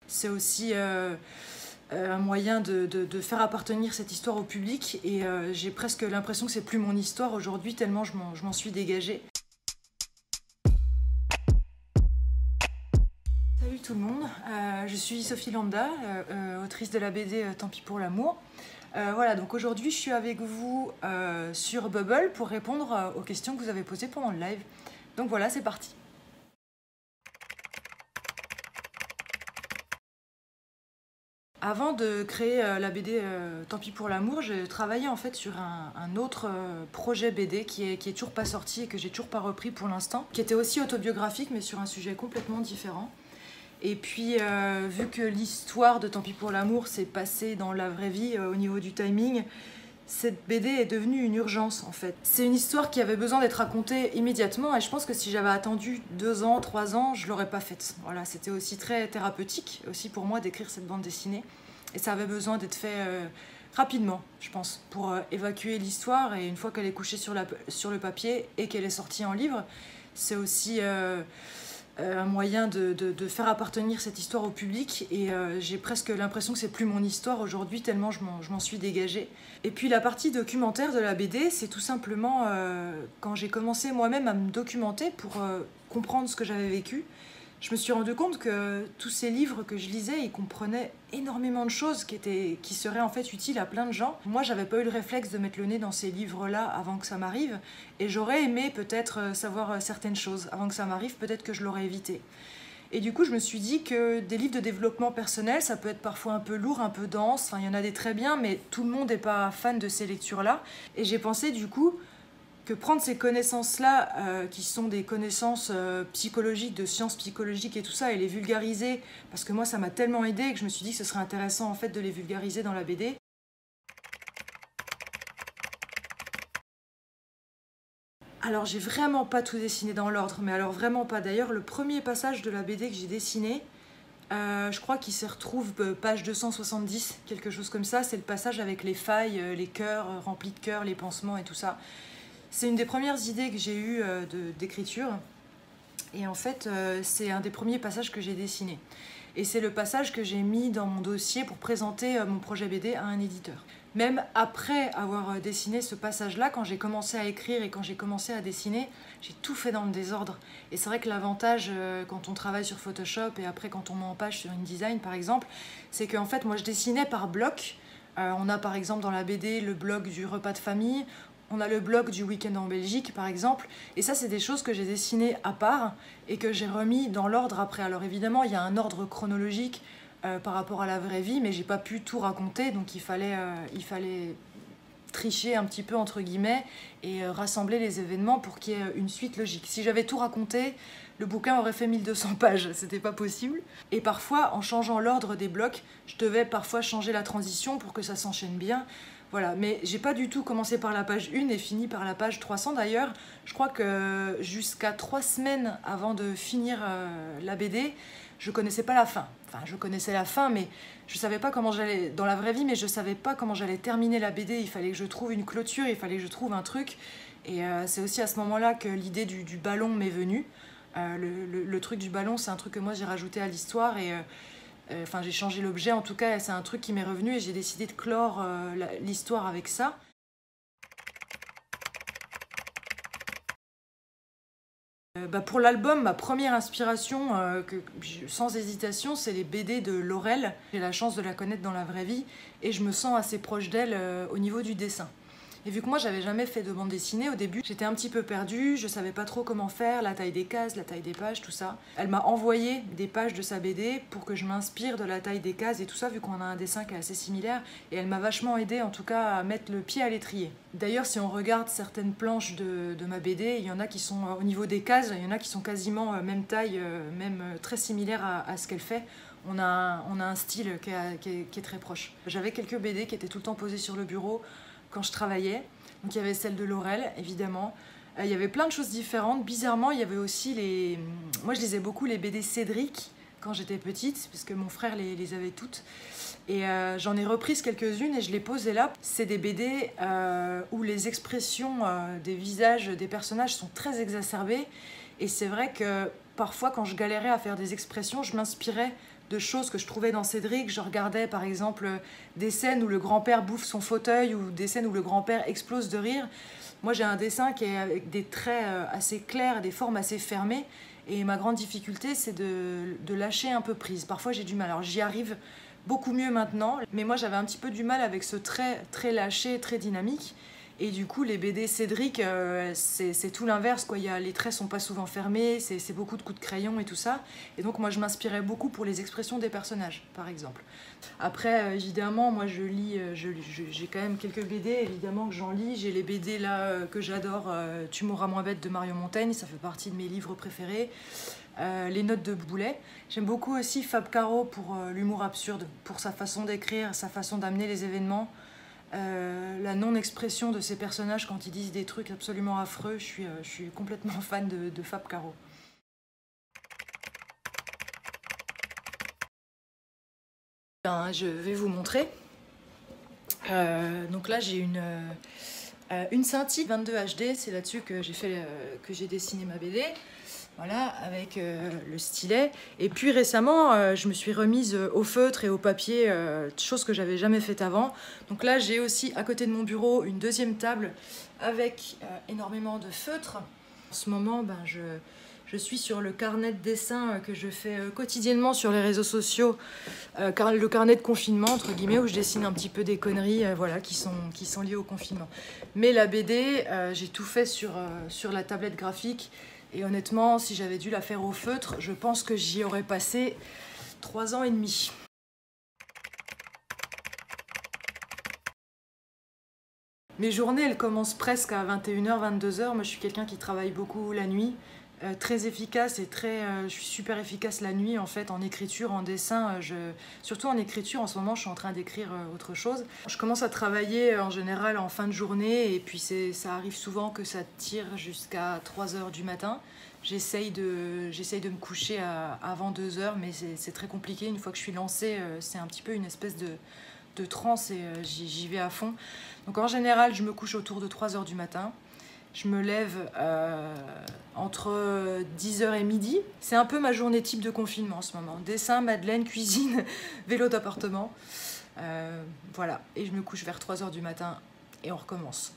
C'est aussi un moyen de faire appartenir cette histoire au public et j'ai presque l'impression que c'est plus mon histoire aujourd'hui tellement je m'en suis dégagée. Salut tout le monde, je suis Sophie Lambda, autrice de la BD Tant pis pour l'amour. Voilà, donc aujourd'hui je suis avec vous sur Bubble pour répondre aux questions que vous avez posées pendant le live. Donc voilà, c'est parti. Avant de créer la BD Tant pis pour l'amour, j'ai travaillé en fait sur un autre projet BD qui est toujours pas sorti et que j'ai toujours pas repris pour l'instant, qui était aussi autobiographique mais sur un sujet complètement différent. Et puis vu que l'histoire de Tant pis pour l'amour s'est passée dans la vraie vie au niveau du timing, cette BD est devenue une urgence en fait. C'est une histoire qui avait besoin d'être racontée immédiatement et je pense que si j'avais attendu 2 ans, 3 ans, je l'aurais pas faite. Voilà, c'était aussi très thérapeutique aussi pour moi d'écrire cette bande dessinée et ça avait besoin d'être fait rapidement, je pense, pour évacuer l'histoire et une fois qu'elle est couchée sur le papier et qu'elle est sortie en livre, c'est aussi un moyen de faire appartenir cette histoire au public et j'ai presque l'impression que c'est plus mon histoire aujourd'hui tellement je m'en suis dégagée. Et puis la partie documentaire de la BD, c'est tout simplement quand j'ai commencé moi-même à me documenter pour comprendre ce que j'avais vécu, je me suis rendu compte que tous ces livres que je lisais, ils comprenaient énormément de choses qui seraient en fait utiles à plein de gens. Moi, j'avais pas eu le réflexe de mettre le nez dans ces livres-là avant que ça m'arrive, et j'aurais aimé peut-être savoir certaines choses avant que ça m'arrive, peut-être que je l'aurais évité. Et du coup, je me suis dit que des livres de développement personnel, ça peut être parfois un peu lourd, un peu dense, enfin, il y en a des très bien, mais tout le monde n'est pas fan de ces lectures-là. Et j'ai pensé du coup que prendre ces connaissances-là, qui sont des connaissances psychologiques, de sciences psychologiques et tout ça, et les vulgariser, parce que moi ça m'a tellement aidé que je me suis dit que ce serait intéressant en fait de les vulgariser dans la BD. Alors j'ai vraiment pas tout dessiné dans l'ordre, mais alors vraiment pas. D'ailleurs le premier passage de la BD que j'ai dessiné, je crois qu'il se retrouve page 270, quelque chose comme ça, c'est le passage avec les failles, les cœurs remplis de cœurs, les pansements et tout ça. C'est une des premières idées que j'ai eues d'écriture. Et en fait, c'est un des premiers passages que j'ai dessiné. Et c'est le passage que j'ai mis dans mon dossier pour présenter mon projet BD à un éditeur. Même après avoir dessiné ce passage-là, quand j'ai commencé à écrire et quand j'ai commencé à dessiner, j'ai tout fait dans le désordre. Et c'est vrai que l'avantage quand on travaille sur Photoshop et après quand on met en page sur InDesign par exemple, c'est qu'en fait moi je dessinais par bloc. On a par exemple dans la BD le bloc du repas de famille, on a le bloc du week-end en Belgique par exemple, et ça c'est des choses que j'ai dessinées à part et que j'ai remis dans l'ordre après. Alors évidemment il y a un ordre chronologique par rapport à la vraie vie, mais j'ai pas pu tout raconter, donc il fallait tricher un petit peu entre guillemets et rassembler les événements pour qu'il y ait une suite logique. Si j'avais tout raconté, le bouquin aurait fait 1200 pages, c'était pas possible. Et parfois, en changeant l'ordre des blocs, je devais parfois changer la transition pour que ça s'enchaîne bien. Voilà, mais j'ai pas du tout commencé par la page 1 et fini par la page 300 d'ailleurs. Je crois que jusqu'à 3 semaines avant de finir la BD, je connaissais pas la fin. Enfin, je connaissais la fin, mais je savais pas comment j'allais, dans la vraie vie, mais je savais pas comment j'allais terminer la BD. Il fallait que je trouve une clôture, il fallait que je trouve un truc. Et c'est aussi à ce moment-là que l'idée du ballon m'est venue. Le truc du ballon, c'est un truc que moi j'ai rajouté à l'histoire et enfin j'ai changé l'objet en tout cas, c'est un truc qui m'est revenu et j'ai décidé de clore l'histoire avec ça. Pour l'album, ma première inspiration, sans hésitation, c'est les BD de Laurel. J'ai la chance de la connaître dans la vraie vie et je me sens assez proche d'elle au niveau du dessin. Et vu que moi j'avais jamais fait de bande dessinée au début, j'étais un petit peu perdue, je savais pas trop comment faire, la taille des cases, la taille des pages, tout ça. Elle m'a envoyé des pages de sa BD pour que je m'inspire de la taille des cases et tout ça, vu qu'on a un dessin qui est assez similaire, et elle m'a vachement aidée en tout cas à mettre le pied à l'étrier. D'ailleurs, si on regarde certaines planches de ma BD, il y en a qui sont au niveau des cases, il y en a qui sont quasiment même taille, même très similaire à ce qu'elle fait. On a un style qui est très proche. J'avais quelques BD qui étaient tout le temps posées sur le bureau quand je travaillais. Donc il y avait celle de Laurel, évidemment. Il y avait plein de choses différentes. Bizarrement, il y avait aussi les... Moi, je lisais beaucoup les BD Cédric quand j'étais petite, parce que mon frère les avait toutes. Et j'en ai reprise quelques-unes et je les posais là. C'est des BD où les expressions des visages des personnages sont très exacerbées. Et c'est vrai que parfois, quand je galérais à faire des expressions, je m'inspirais de choses que je trouvais dans Cédric. Je regardais par exemple des scènes où le grand-père bouffe son fauteuil ou des scènes où le grand-père explose de rire. Moi j'ai un dessin qui est avec des traits assez clairs, des formes assez fermées. Et ma grande difficulté c'est de lâcher un peu prise. Parfois j'ai du mal. Alors j'y arrive beaucoup mieux maintenant. Mais moi j'avais un petit peu du mal avec ce trait très lâché, très dynamique. Et du coup, les BD Cédric, c'est tout l'inverse, quoi. Les traits sont pas souvent fermés, c'est beaucoup de coups de crayon et tout ça. Et donc, moi, je m'inspirais beaucoup pour les expressions des personnages, par exemple. Après, évidemment, moi, je lis, j'ai quand même quelques BD, évidemment, que j'en lis. J'ai les BD, là, que j'adore, Tu mourras moins bête de Mario Montaigne, ça fait partie de mes livres préférés. Les notes de Boulet. J'aime beaucoup aussi Fab Caro pour l'humour absurde, pour sa façon d'écrire, sa façon d'amener les événements. La non-expression de ces personnages quand ils disent des trucs absolument affreux, je suis complètement fan de Fab Caro. Ben, je vais vous montrer. Donc là j'ai une Cintiq 22 HD, c'est là-dessus que j'ai dessiné ma BD. Voilà, avec le stylet. Et puis récemment, je me suis remise au feutre et au papier, chose que j'avais jamais faite avant. Donc là, j'ai aussi à côté de mon bureau une deuxième table avec énormément de feutres. En ce moment, ben, je suis sur le carnet de dessin que je fais quotidiennement sur les réseaux sociaux, le carnet de confinement, entre guillemets, où je dessine un petit peu des conneries voilà, qui sont liées au confinement. Mais la BD, j'ai tout fait sur la tablette graphique. Et honnêtement, si j'avais dû la faire au feutre, je pense que j'y aurais passé 3 ans et demi. Mes journées, elles commencent presque à 21h, 22h. Moi, je suis quelqu'un qui travaille beaucoup la nuit. Très efficace et je suis super efficace la nuit en fait en écriture, en dessin, surtout en écriture. En ce moment je suis en train d'écrire autre chose. Je commence à travailler en général en fin de journée et puis ça arrive souvent que ça tire jusqu'à 3h du matin. J'essaye de me coucher avant 2h mais c'est très compliqué. Une fois que je suis lancée, c'est un petit peu une espèce de transe et j'y vais à fond. Donc en général je me couche autour de 3h du matin. Je me lève entre 10h et midi. C'est un peu ma journée type de confinement en ce moment. Dessin, madeleine, cuisine, vélo d'appartement. Voilà. Et je me couche vers 3h du matin et on recommence.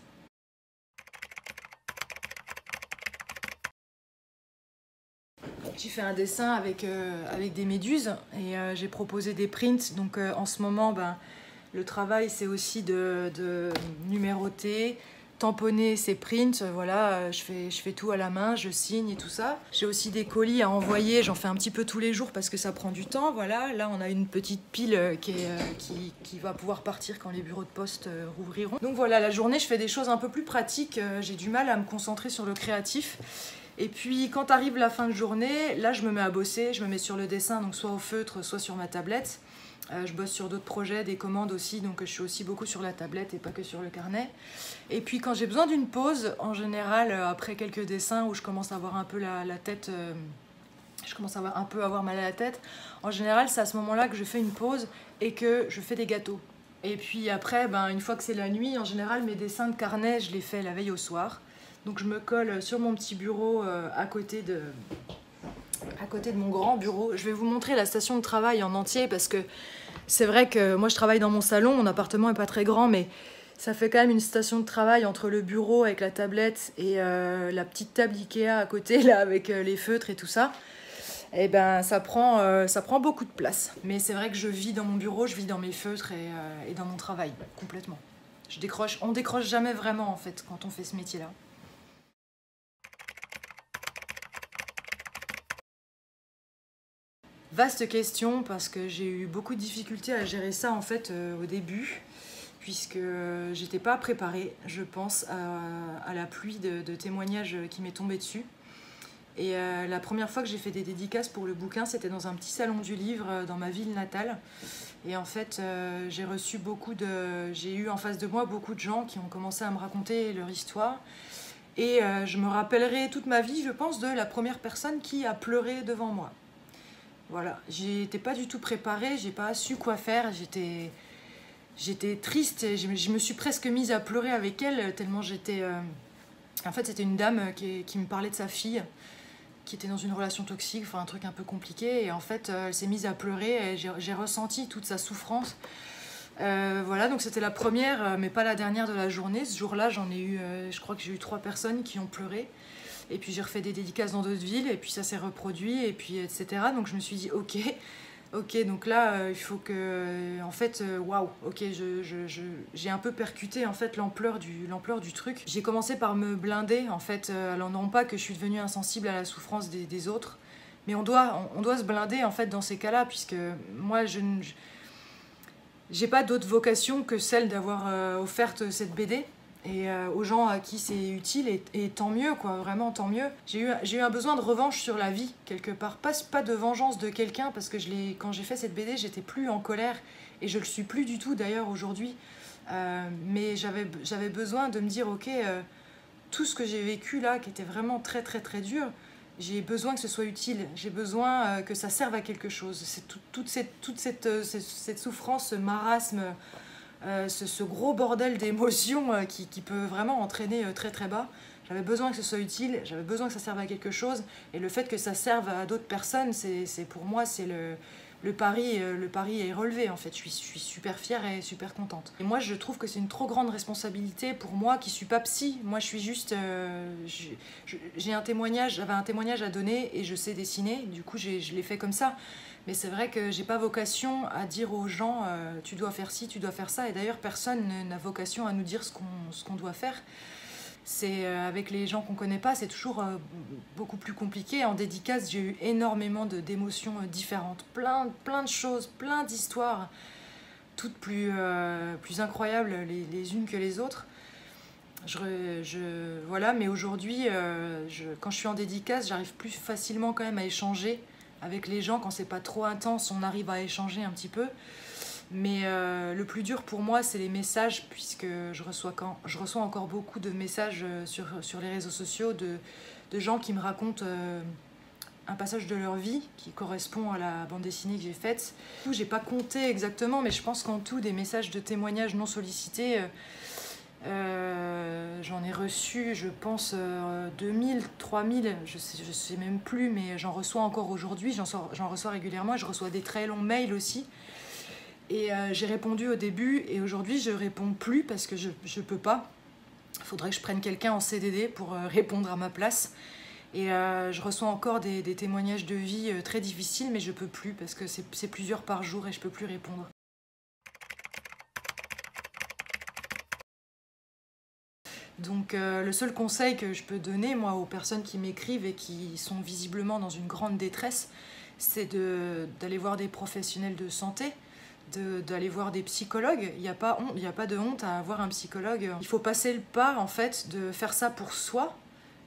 J'ai fait un dessin avec des méduses et j'ai proposé des prints. Donc en ce moment, ben, le travail c'est aussi de numéroter, tamponner ces prints, voilà, je fais tout à la main, je signe et tout ça. J'ai aussi des colis à envoyer, j'en fais un petit peu tous les jours parce que ça prend du temps, voilà. Là, on a une petite pile qui va pouvoir partir quand les bureaux de poste rouvriront. Donc voilà, la journée, je fais des choses un peu plus pratiques, j'ai du mal à me concentrer sur le créatif. Et puis, quand arrive la fin de journée, là, je me mets à bosser, je me mets sur le dessin, donc soit au feutre, soit sur ma tablette. Je bosse sur d'autres projets, des commandes aussi, donc je suis aussi beaucoup sur la tablette et pas que sur le carnet. Et puis quand j'ai besoin d'une pause, en général, après quelques dessins où je commence à avoir un peu la tête, je commence à avoir mal à la tête, en général, c'est à ce moment-là que je fais une pause et que je fais des gâteaux. Et puis après, ben, une fois que c'est la nuit, en général, mes dessins de carnet, je les fais la veille au soir. Donc je me colle sur mon petit bureau à côté de mon grand bureau. Je vais vous montrer la station de travail en entier parce que c'est vrai que moi je travaille dans mon salon, mon appartement est pas très grand mais ça fait quand même une station de travail entre le bureau avec la tablette et la petite table Ikea à côté là avec les feutres et tout ça. Et ben ça prend beaucoup de place. Mais c'est vrai que je vis dans mon bureau, je vis dans mes feutres et dans mon travail complètement. On décroche jamais vraiment en fait quand on fait ce métier-là. Vaste question parce que j'ai eu beaucoup de difficultés à gérer ça en fait au début puisque j'étais pas préparée, je pense, à la pluie de témoignages qui m'est tombée dessus. Et la première fois que j'ai fait des dédicaces pour le bouquin, c'était dans un petit salon du livre dans ma ville natale. Et en fait, j'ai eu en face de moi beaucoup de gens qui ont commencé à me raconter leur histoire. Et je me rappellerai toute ma vie, je pense, de la première personne qui a pleuré devant moi. Voilà, j'étais pas du tout préparée, j'ai pas su quoi faire, j'étais triste, et je me suis presque mise à pleurer avec elle tellement j'étais... En fait, c'était une dame qui me parlait de sa fille, qui était dans une relation toxique, enfin un truc un peu compliqué, et en fait elle s'est mise à pleurer et j'ai ressenti toute sa souffrance. Voilà, donc c'était la première, mais pas la dernière de la journée. Ce jour-là, j'en ai eu, je crois que j'ai eu 3 personnes qui ont pleuré. Et puis j'ai refait des dédicaces dans d'autres villes, et puis ça s'est reproduit, et puis etc. Donc je me suis dit, ok, donc là, il faut que, en fait, waouh, ok, j'ai un peu percuté en fait l'ampleur du truc. J'ai commencé par me blinder, en fait, alors non pas que je suis devenue insensible à la souffrance des autres, mais on doit se blinder en fait dans ces cas-là, puisque moi, j'ai pas d'autre vocation que celle d'avoir offerte cette BD. Et aux gens à qui c'est utile, et tant mieux, quoi, vraiment tant mieux. J'ai eu un besoin de revanche sur la vie, quelque part. Pas de vengeance de quelqu'un, parce que quand j'ai fait cette BD, j'étais plus en colère, et je le suis plus du tout d'ailleurs aujourd'hui. Mais j'avais besoin de me dire, ok, tout ce que j'ai vécu là, qui était vraiment très très très dur, j'ai besoin que ce soit utile, j'ai besoin que ça serve à quelque chose. C'est toute cette souffrance, ce marasme, ce gros bordel d'émotions qui peut vraiment entraîner très très bas. J'avais besoin que ce soit utile, j'avais besoin que ça serve à quelque chose, et le fait que ça serve à d'autres personnes, pour moi, c'est le pari est relevé en fait. Je suis super fière et super contente. Et moi, je trouve que c'est une trop grande responsabilité pour moi qui suis pas psy. Moi, je suis juste, j'avais un témoignage à donner et je sais dessiner. Du coup, je l'ai fait comme ça. Mais c'est vrai que j'ai pas vocation à dire aux gens tu dois faire ci, tu dois faire ça. Et d'ailleurs, personne n'a vocation à nous dire ce qu'on doit faire. C'est avec les gens qu'on connaît pas, c'est toujours beaucoup plus compliqué. En dédicace, j'ai eu énormément d'émotions différentes, plein de choses, plein d'histoires, toutes plus incroyables les unes que les autres. Voilà, mais aujourd'hui, quand je suis en dédicace, j'arrive plus facilement quand même à échanger avec les gens. Quand c'est pas trop intense, on arrive à échanger un petit peu. Mais le plus dur pour moi, c'est les messages, puisque je reçois encore beaucoup de messages sur les réseaux sociaux de gens qui me racontent un passage de leur vie qui correspond à la bande dessinée que j'ai faite. J'ai pas compté exactement, mais je pense qu'en tout, des messages de témoignages non sollicités, j'en ai reçu, je pense, 2000, 3000, je sais même plus, mais j'en reçois encore aujourd'hui, j'en reçois régulièrement, et je reçois des très longs mails aussi. Et j'ai répondu au début, et aujourd'hui je réponds plus parce que je peux pas. Il faudrait que je prenne quelqu'un en CDD pour répondre à ma place. Et je reçois encore des témoignages de vie très difficiles, mais je peux plus parce que c'est plusieurs par jour et je peux plus répondre. Donc le seul conseil que je peux donner, moi, aux personnes qui m'écrivent et qui sont visiblement dans une grande détresse, c'est d'aller voir des professionnels de santé, d'aller voir des psychologues. Il n'y a pas de honte à voir un psychologue. Il faut passer le pas, en fait, de faire ça pour soi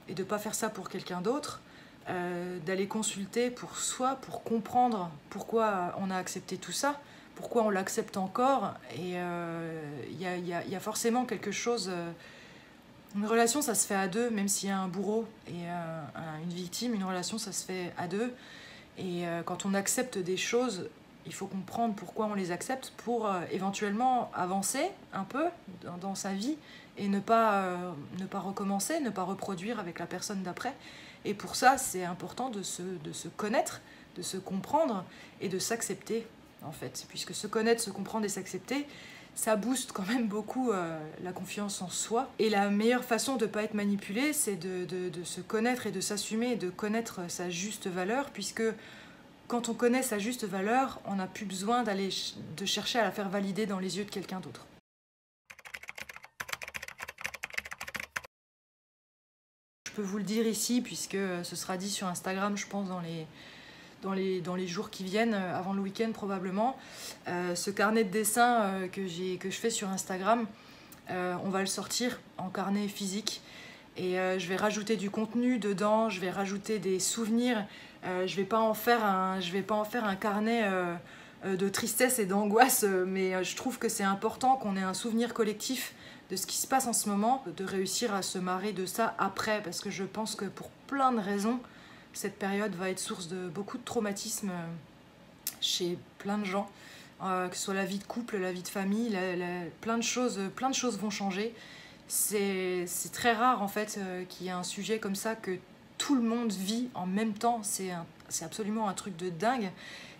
et de ne pas faire ça pour quelqu'un d'autre, d'aller consulter pour soi, pour comprendre pourquoi on a accepté tout ça, pourquoi on l'accepte encore. Et il y a forcément quelque chose... Une relation, ça se fait à deux, même s'il y a un bourreau et une victime, une relation, ça se fait à deux. Et quand on accepte des choses, il faut comprendre pourquoi on les accepte pour éventuellement avancer un peu dans sa vie et ne pas recommencer, ne pas reproduire avec la personne d'après. Et pour ça, c'est important de se connaître, de se comprendre et de s'accepter, en fait. Puisque se connaître, se comprendre et s'accepter, ça booste quand même beaucoup la confiance en soi. Et la meilleure façon de ne pas être manipulé, c'est de se connaître et de s'assumer et de connaître sa juste valeur, puisque quand on connaît sa juste valeur, on n'a plus besoin de chercher à la faire valider dans les yeux de quelqu'un d'autre. Je peux vous le dire ici, puisque ce sera dit sur Instagram, je pense, dans les jours qui viennent, avant le week-end probablement. Ce carnet de dessin que je fais sur Instagram, on va le sortir en carnet physique. Et je vais rajouter du contenu dedans, je vais rajouter des souvenirs. Je vais pas en faire un carnet de tristesse et d'angoisse, mais je trouve que c'est important qu'on ait un souvenir collectif de ce qui se passe en ce moment, de réussir à se marrer de ça après, parce que je pense que pour plein de raisons, cette période va être source de beaucoup de traumatismes chez plein de gens, que ce soit la vie de couple, la vie de famille, plein de choses vont changer. C'est très rare en fait qu'il y ait un sujet comme ça que tout le monde vit en même temps, c'est absolument un truc de dingue.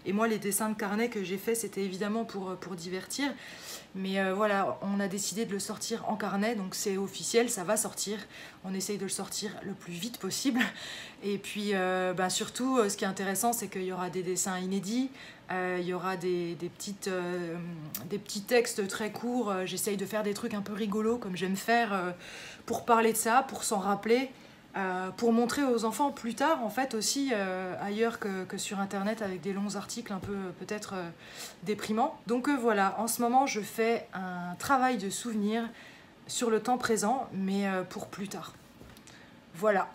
Et moi, les dessins de carnet que j'ai faits, c'était évidemment pour divertir. Mais voilà, on a décidé de le sortir en carnet, donc c'est officiel, ça va sortir. On essaye de le sortir le plus vite possible. Et puis surtout, ce qui est intéressant, c'est qu'il y aura des dessins inédits, il y aura des petits textes très courts. J'essaye de faire des trucs un peu rigolos, comme j'aime faire, pour parler de ça, pour s'en rappeler. Pour montrer aux enfants plus tard, en fait, aussi ailleurs que sur Internet, avec des longs articles un peu peut-être déprimants. Donc voilà, en ce moment, je fais un travail de souvenir sur le temps présent, mais pour plus tard. Voilà.